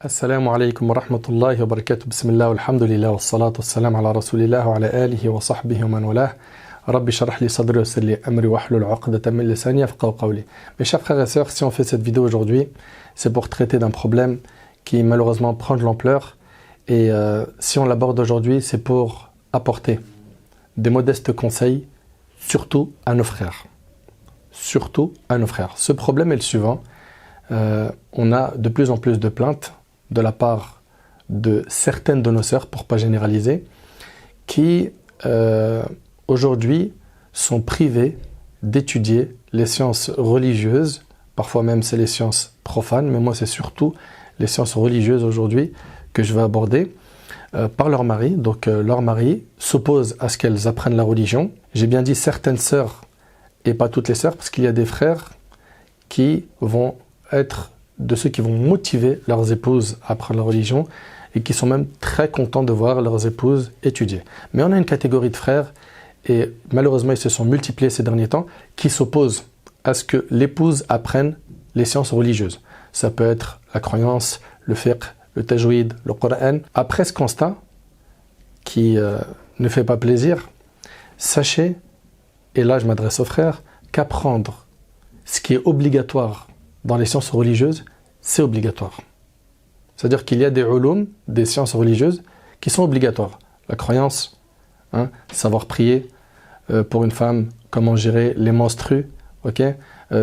Assalamu alaikum wa rahmatullahi wa barakatuh. Bismillah, alhamdulillah, wa salatu wa salam ala rasulillah wa ala alihi wa sahbihi wa man walah. Rabbi sharah li sadri wa salli amri wa hlul uqdatan min lisani yafqahu qawli. Mes chers frères et sœurs, si on fait cette vidéo aujourd'hui, c'est pour traiter d'un problème qui malheureusement prend de l'ampleur. Et si on l'aborde aujourd'hui, c'est pour apporter des modestes conseils, surtout à nos frères. Surtout à nos frères. Ce problème est le suivant. On a de plus en plus de plaintes de la part de certaines de nos sœurs, pour ne pas généraliser, qui aujourd'hui sont privées d'étudier les sciences religieuses, parfois même c'est les sciences profanes, mais moi c'est surtout les sciences religieuses aujourd'hui que je vais aborder, par leur mari. Donc leur mari s'oppose à ce qu'elles apprennent la religion. J'ai bien dit certaines sœurs et pas toutes les sœurs, parce qu'il y a des frères qui vont être de ceux qui vont motiver leurs épouses à apprendre la religion et qui sont même très contents de voir leurs épouses étudier. Mais on a une catégorie de frères, et malheureusement ils se sont multipliés ces derniers temps, qui s'opposent à ce que l'épouse apprenne les sciences religieuses. Ça peut être la croyance, le fiqh, le tajwid, le Coran. Après ce constat, qui ne fait pas plaisir, sachez, et là je m'adresse aux frères, qu'apprendre ce qui est obligatoire dans les sciences religieuses, c'est obligatoire. C'est-à-dire qu'il y a des ulum, des sciences religieuses, qui sont obligatoires. La croyance, savoir prier pour une femme, comment gérer les menstrues,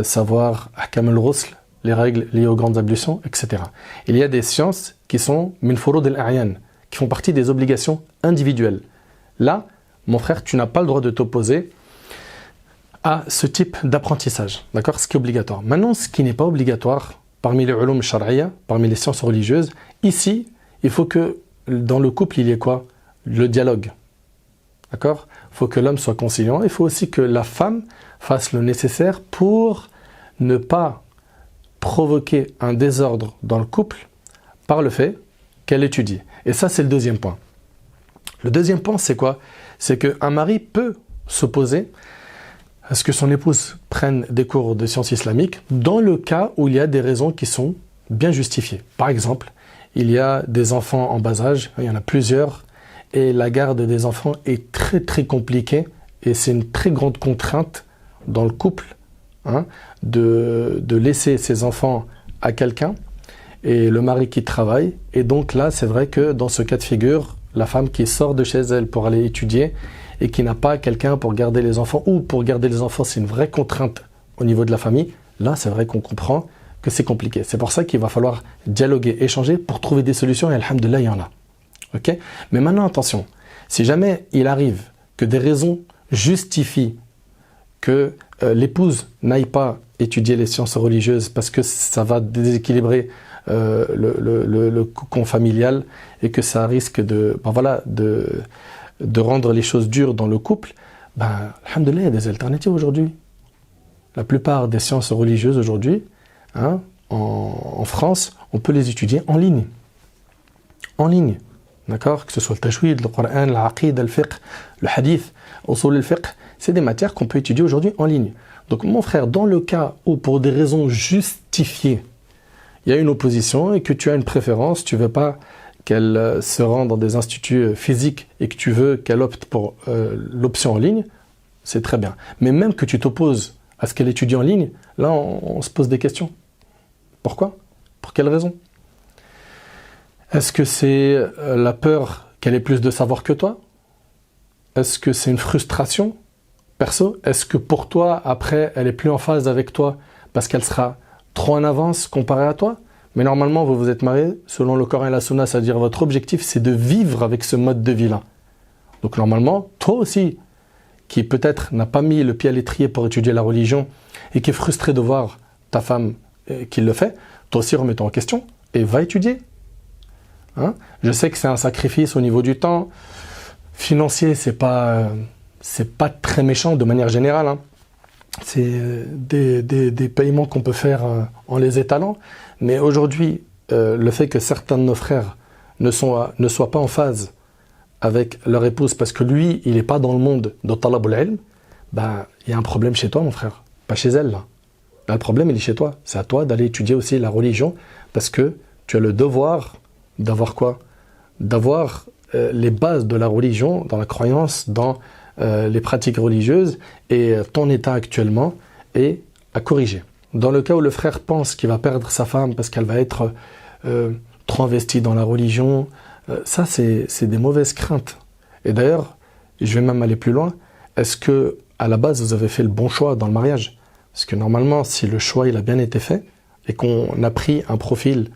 savoir ahkam al-ghusl, les règles liées aux grandes ablutions, etc. Il y a des sciences qui sont min furud al-a'yan, qui font partie des obligations individuelles. Là, mon frère, tu n'as pas le droit de t'opposer à ce type d'apprentissage, d'accord, ce qui est obligatoire. Maintenant, ce qui n'est pas obligatoire parmi les ulum shar'iyya, parmi les sciences religieuses, ici, il faut que dans le couple, il y ait quoi? Le dialogue, d'accord? Il faut que l'homme soit conciliant. Il faut aussi que la femme fasse le nécessaire pour ne pas provoquer un désordre dans le couple par le fait qu'elle étudie. Et ça, c'est le deuxième point. Le deuxième point, c'est quoi? C'est qu'un mari peut s'opposer à ce que son épouse prenne des cours de sciences islamiques dans le cas où il y a des raisons qui sont bien justifiées. Par exemple, il y a des enfants en bas âge, il y en a plusieurs, et la garde des enfants est très très compliquée, et c'est une très grande contrainte dans le couple de laisser ses enfants à quelqu'un, et le mari qui travaille. Et donc là, c'est vrai que dans ce cas de figure, la femme qui sort de chez elle pour aller étudier, et qui n'a pas quelqu'un pour garder les enfants, ou pour garder les enfants, c'est une vraie contrainte au niveau de la famille, là c'est vrai qu'on comprend que c'est compliqué. C'est pour ça qu'il va falloir dialoguer, échanger pour trouver des solutions, et alhamdoulilah, il y en a. Okay? Mais maintenant, attention, si jamais il arrive que des raisons justifient que l'épouse n'aille pas étudier les sciences religieuses parce que ça va déséquilibrer le cocon familial, et que ça risque de rendre les choses dures dans le couple, alhamdoulilah, il y a des alternatives aujourd'hui. La plupart des sciences religieuses aujourd'hui, en France, on peut les étudier en ligne. En ligne, d'accord? Que ce soit le tajwid, le Coran, l'aqid, le fiqh, le hadith, usul al-fiqh, c'est des matières qu'on peut étudier aujourd'hui en ligne. Donc mon frère, dans le cas où pour des raisons justifiées, il y a une opposition et que tu as une préférence, tu ne veux pas qu'elle se rende dans des instituts physiques et que tu veux qu'elle opte pour l'option en ligne, c'est très bien. Mais même que tu t'opposes à ce qu'elle étudie en ligne, là on se pose des questions. Pourquoi? Pour quelle raison? Est-ce que c'est la peur qu'elle ait plus de savoir que toi? Est-ce que c'est une frustration perso? Est-ce que pour toi, après, elle est plus en phase avec toi parce qu'elle sera trop en avance comparée à toi? Mais normalement, vous vous êtes mariés selon le Coran et la Sunna, c'est-à-dire votre objectif, c'est de vivre avec ce mode de vie-là. Donc normalement, toi aussi, qui peut-être n'a pas mis le pied à l'étrier pour étudier la religion et qui est frustré de voir ta femme qui le fait, toi aussi remets-toi en question et va étudier. Je sais que c'est un sacrifice au niveau du temps. Financier, c'est pas très méchant de manière générale. C'est des paiements qu'on peut faire en les étalant. Mais aujourd'hui, le fait que certains de nos frères ne soient pas en phase avec leur épouse parce que lui, il n'est pas dans le monde de talabul ilm, il y a un problème chez toi, mon frère, pas chez elle. Là, le problème, il est chez toi. C'est à toi d'aller étudier aussi la religion parce que tu as le devoir d'avoir quoi? D'avoir les bases de la religion, dans la croyance, dans les pratiques religieuses, et ton état actuellement est à corriger. Dans le cas où le frère pense qu'il va perdre sa femme parce qu'elle va être trop investie dans la religion, ça c'est des mauvaises craintes. Et d'ailleurs, je vais même aller plus loin, est-ce que à la base vous avez fait le bon choix dans le mariage? Parce que normalement, si le choix il a bien été fait et qu'on a pris un profil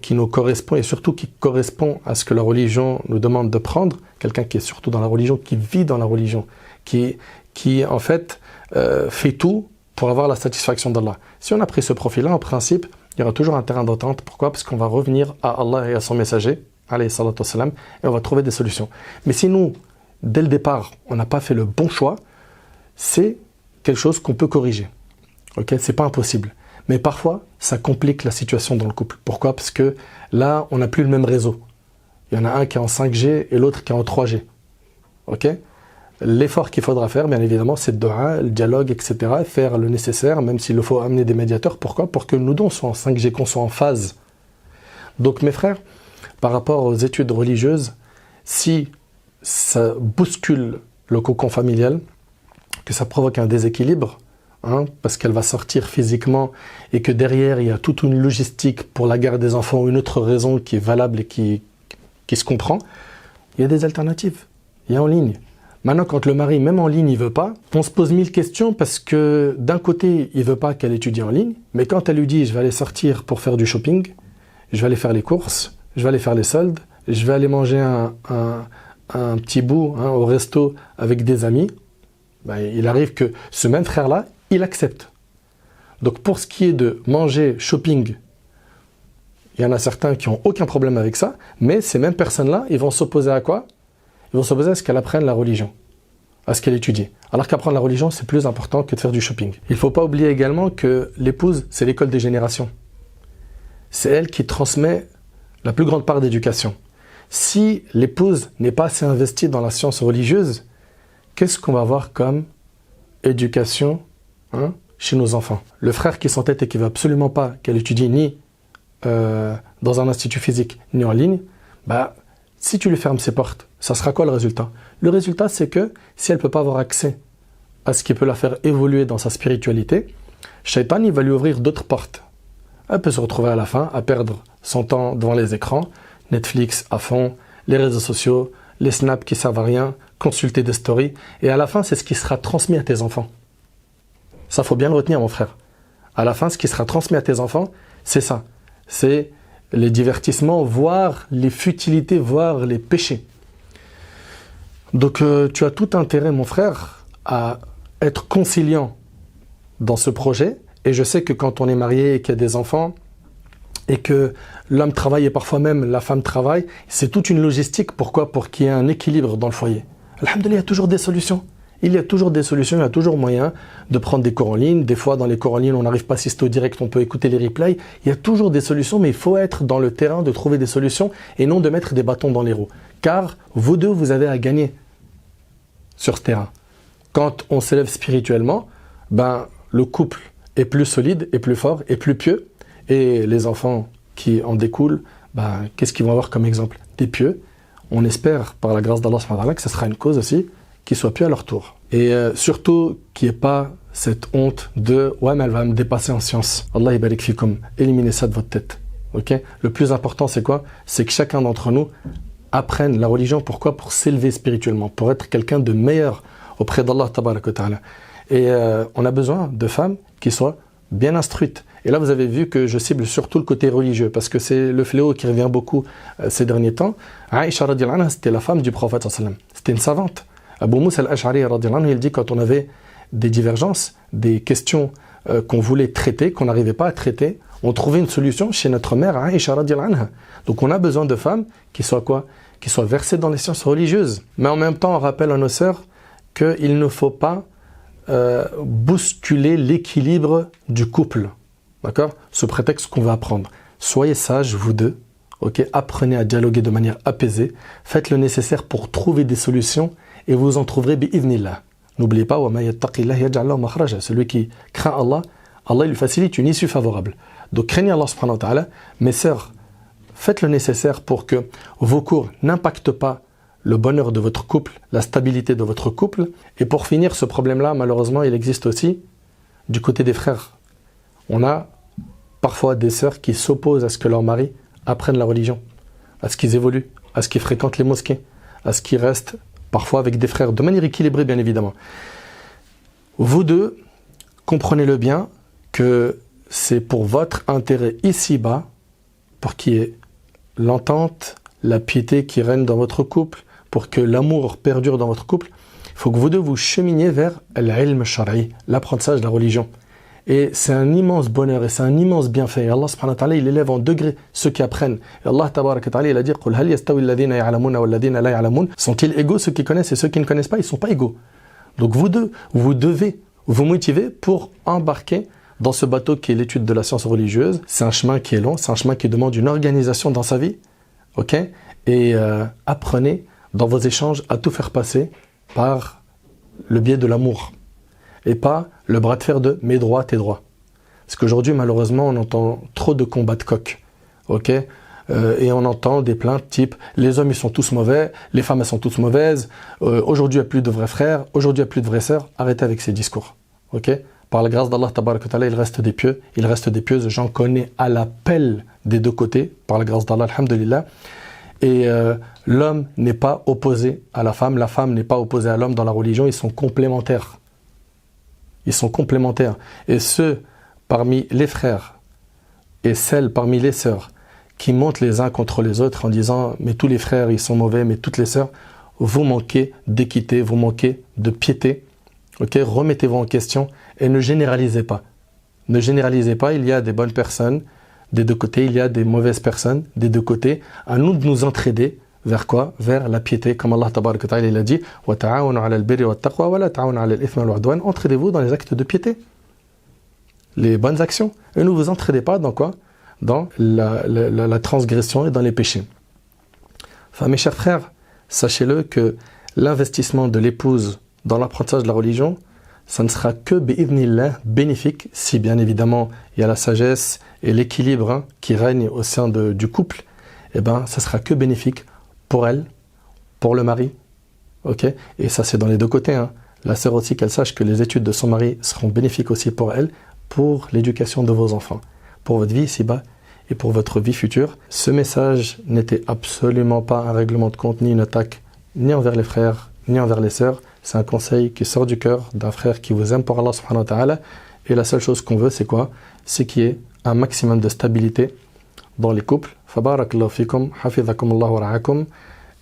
qui nous correspond et surtout qui correspond à ce que la religion nous demande de prendre, quelqu'un qui est surtout dans la religion, qui vit dans la religion, qui en fait fait tout pour avoir la satisfaction d'Allah. Si on a pris ce profil-là, en principe, il y aura toujours un terrain d'entente. Pourquoi? Parce qu'on va revenir à Allah et à son messager, alayhi salatu wassalam, et on va trouver des solutions. Mais si nous, dès le départ, on n'a pas fait le bon choix, c'est quelque chose qu'on peut corriger. Ok, c'est pas impossible. Mais parfois, ça complique la situation dans le couple. Pourquoi? Parce que là, on n'a plus le même réseau. Il y en a un qui est en 5G et l'autre qui est en 3G. Ok? L'effort qu'il faudra faire, bien évidemment, c'est le dialogue, etc. Faire le nécessaire, même s'il faut amener des médiateurs. Pourquoi? Pour que nous deux soient en 5G, qu'on soit en phase. Donc, mes frères, par rapport aux études religieuses, si ça bouscule le cocon familial, que ça provoque un déséquilibre, parce qu'elle va sortir physiquement et que derrière, il y a toute une logistique pour la garde des enfants ou une autre raison qui est valable et qui se comprend, il y a des alternatives. Il y a en ligne. Maintenant, quand le mari, même en ligne, il ne veut pas, on se pose 1000 questions parce que d'un côté, il ne veut pas qu'elle étudie en ligne, mais quand elle lui dit « je vais aller sortir pour faire du shopping, je vais aller faire les courses, je vais aller faire les soldes, je vais aller manger un petit bout au resto avec des amis », il arrive que ce même frère-là, il accepte. Donc pour ce qui est de manger, shopping, il y en a certains qui n'ont aucun problème avec ça, mais ces mêmes personnes-là, ils vont s'opposer à quoi? Ils vont s'opposer à ce qu'elle apprenne la religion, à ce qu'elle étudie. Alors qu'apprendre la religion, c'est plus important que de faire du shopping. Il ne faut pas oublier également que l'épouse, c'est l'école des générations. C'est elle qui transmet la plus grande part d'éducation. Si l'épouse n'est pas assez investie dans la science religieuse, qu'est-ce qu'on va avoir comme éducation chez nos enfants? Le frère qui s'entête et qui ne veut absolument pas qu'elle étudie ni dans un institut physique, ni en ligne, si tu lui fermes ses portes, ça sera quoi le résultat? Le résultat, c'est que si elle ne peut pas avoir accès à ce qui peut la faire évoluer dans sa spiritualité, Shaitan, il va lui ouvrir d'autres portes. Elle peut se retrouver à la fin à perdre son temps devant les écrans, Netflix à fond, les réseaux sociaux, les snaps qui servent à rien, consulter des stories, et à la fin, c'est ce qui sera transmis à tes enfants. Ça, faut bien le retenir, mon frère. À la fin, ce qui sera transmis à tes enfants, c'est ça. C'est les divertissements, voire les futilités, voire les péchés. Donc, tu as tout intérêt, mon frère, à être conciliant dans ce projet. Et je sais que quand on est marié et qu'il y a des enfants, et que l'homme travaille et parfois même la femme travaille, c'est toute une logistique. Pourquoi? Pour qu'il y ait un équilibre dans le foyer. Alhamdoulilah, il y a toujours des solutions. Il y a toujours des solutions, il y a toujours moyen de prendre des cours en ligne. Des fois, dans les cours en ligne, on n'arrive pas à assister au direct, on peut écouter les replays. Il y a toujours des solutions, mais il faut être dans le terrain de trouver des solutions et non de mettre des bâtons dans les roues. Car vous deux, vous avez à gagner sur ce terrain. Quand on s'élève spirituellement, le couple est plus solide, est plus fort, est plus pieux. Et les enfants qui en découlent, qu'est-ce qu'ils vont avoir comme exemple? Des pieux. On espère, par la grâce d'Allah, que ce sera une cause aussi qui soit pieux à leur tour. Et surtout, qu'il n'y ait pas cette honte de « ouais, mais elle va me dépasser en science ». Allah barik fikum. Éliminez ça de votre tête. Okay? Le plus important, c'est quoi? C'est que chacun d'entre nous apprenne la religion. Pourquoi? Pour s'élever spirituellement, pour être quelqu'un de meilleur auprès d'Allah tabarak wa ta'ala. Et on a besoin de femmes qui soient bien instruites. Et là, vous avez vu que je cible surtout le côté religieux, parce que c'est le fléau qui revient beaucoup ces derniers temps. Aïcha radiyallahu anha, c'était la femme du prophète sallallahu alayhi wa sallam. C'était une savante. Abu Moussa al-Ash'ari radiyallahu anhu, il dit quand on avait des divergences, des questions qu'on voulait traiter, qu'on n'arrivait pas à traiter, on trouvait une solution chez notre mère Aïcha radiyallahu anha. Donc on a besoin de femmes qui soient quoi? Qui soient versées dans les sciences religieuses. Mais en même temps, on rappelle à nos sœurs qu'il ne faut pas bousculer l'équilibre du couple. D'accord? Ce prétexte qu'on va apprendre. Soyez sages, vous deux. Okay? Apprenez à dialoguer de manière apaisée. Faites le nécessaire pour trouver des solutions et vous en trouverez bi'idhnillah. N'oubliez pas, celui qui craint Allah, Allah lui facilite une issue favorable. Donc craignez Allah subhanahu wa ta'ala. Mes sœurs, faites le nécessaire pour que vos cours n'impactent pas le bonheur de votre couple, la stabilité de votre couple. Et pour finir, ce problème-là, malheureusement, il existe aussi du côté des frères. On a parfois des sœurs qui s'opposent à ce que leur mari apprenne la religion, à ce qu'ils évoluent, à ce qu'ils fréquentent les mosquées, à ce qu'ils restent parfois avec des frères, de manière équilibrée bien évidemment. Vous deux, comprenez-le bien que c'est pour votre intérêt ici-bas, pour qu'il y ait l'entente, la piété qui règne dans votre couple, pour que l'amour perdure dans votre couple, il faut que vous deux vous cheminiez vers l'ilm shar'i, l'apprentissage de la religion. Et c'est un immense bonheur et c'est un immense bienfait. Et Allah subhanahu wa ta'ala, il élève en degrés ceux qui apprennent. Et Allah tabaraka ta'ala, il a dit قُلْ هَلْ يَسْتَوِي الَّذِينَ يَعْلَمُونَ وَالَّذِينَ لَا يَعْلَمُونَ. Sont-ils égaux ceux qui connaissent et ceux qui ne connaissent pas? Ils ne sont pas égaux. Donc vous deux, vous devez vous motiver pour embarquer dans ce bateau qui est l'étude de la science religieuse. C'est un chemin qui est long, c'est un chemin qui demande une organisation dans sa vie. Ok? Et apprenez dans vos échanges à tout faire passer par le biais de l'amour. Et pas le bras de fer de « mes droits, tes droits ». Parce qu'aujourd'hui, malheureusement, on entend trop de combats de coq. Ok, et on entend des plaintes type « les hommes, ils sont tous mauvais, les femmes, elles sont toutes mauvaises, aujourd'hui, il n'y a plus de vrais frères, aujourd'hui, il n'y a plus de vraies sœurs ». Arrêtez avec ces discours. Ok, par la grâce d'Allah, tabaraka ta'ala, il reste des pieux, il reste des pieuses. J'en connais à l'appel des deux côtés, par la grâce d'Allah, alhamdulillah. Et l'homme n'est pas opposé à la femme n'est pas opposée à l'homme dans la religion, ils sont complémentaires. Ils sont complémentaires. Et ceux parmi les frères et celles parmi les sœurs qui montent les uns contre les autres en disant « mais tous les frères ils sont mauvais, mais toutes les sœurs », vous manquez d'équité, vous manquez de piété. Ok, remettez-vous en question et ne généralisez pas. Ne généralisez pas, il y a des bonnes personnes des deux côtés, il y a des mauvaises personnes des deux côtés. À nous de nous entraider vers quoi? Vers la piété, comme Allah tabaraka ta'ala il a dit wa ta'awanu 'ala al-birri wat-taqwa wa la ta'awanu 'ala al-ithmi wal-'udwan. Entraidez-vous dans les actes de piété, les bonnes actions, et ne vous entraidez pas dans quoi? Dans la transgression et dans les péchés. Enfin, mes chers frères, sachez-le que l'investissement de l'épouse dans l'apprentissage de la religion, ça ne sera que bi'idhnillah bénéfique, si bien évidemment il y a la sagesse et l'équilibre qui règne au sein du couple. Eh ben, ça sera que bénéfique pour elle, pour le mari, ok? Et ça c'est dans les deux côtés, hein. La sœur aussi, qu'elle sache que les études de son mari seront bénéfiques aussi pour elle, pour l'éducation de vos enfants, pour votre vie ici-bas et pour votre vie future. Ce message n'était absolument pas un règlement de compte, ni une attaque, ni envers les frères, ni envers les sœurs. C'est un conseil qui sort du cœur d'un frère qui vous aime pour Allah subhanahu wa ta'ala. Et la seule chose qu'on veut, c'est quoi? C'est qu'il y ait un maximum de stabilité dans les couples. Fabarakallahu fikum, hafidhakumullahu wa ra'akum.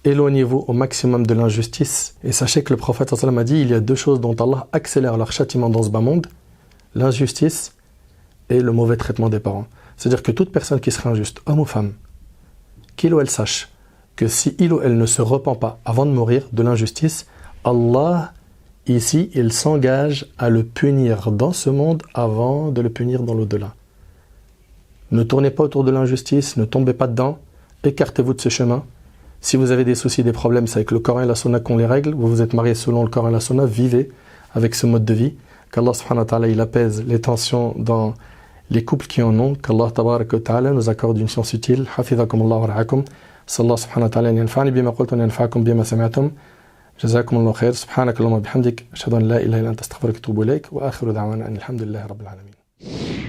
Éloignez-vous au maximum de l'injustice. Et sachez que le prophète sallallahu alayhi wa sallam a dit, il y a deux choses dont Allah accélère leur châtiment dans ce bas monde: l'injustice et le mauvais traitement des parents. C'est-à-dire que toute personne qui serait injuste, homme ou femme, qu'il ou elle sache que si il ou elle ne se repent pas avant de mourir de l'injustice, Allah, ici, il s'engage à le punir dans ce monde avant de le punir dans l'au-delà. Ne tournez pas autour de l'injustice, ne tombez pas dedans, écartez-vous de ce chemin. Si vous avez des soucis, des problèmes, c'est avec le Coran et la Sunna qu'on les règle. Vous vous êtes mariés selon le Coran et la Sunna, vivez avec ce mode de vie. Qu'Allah subhanahu wa ta'ala, il apaise les tensions dans les couples qui en ont. Qu'Allah tabaraka wa ta'ala nous accorde une science utile. Hafidhakumullahu wa ra'akum. Sallallahu subhanahu wa ta'ala yanfa'ni bima qultum yanfa'akum bima sami'tum. جزاكم الله خير سبحانك اللهم وبحمدك أشهد أن لا إله إلا أنت أستغفرك وأتوب إليك وآخر دعوانا أن الحمد لله رب العالمين.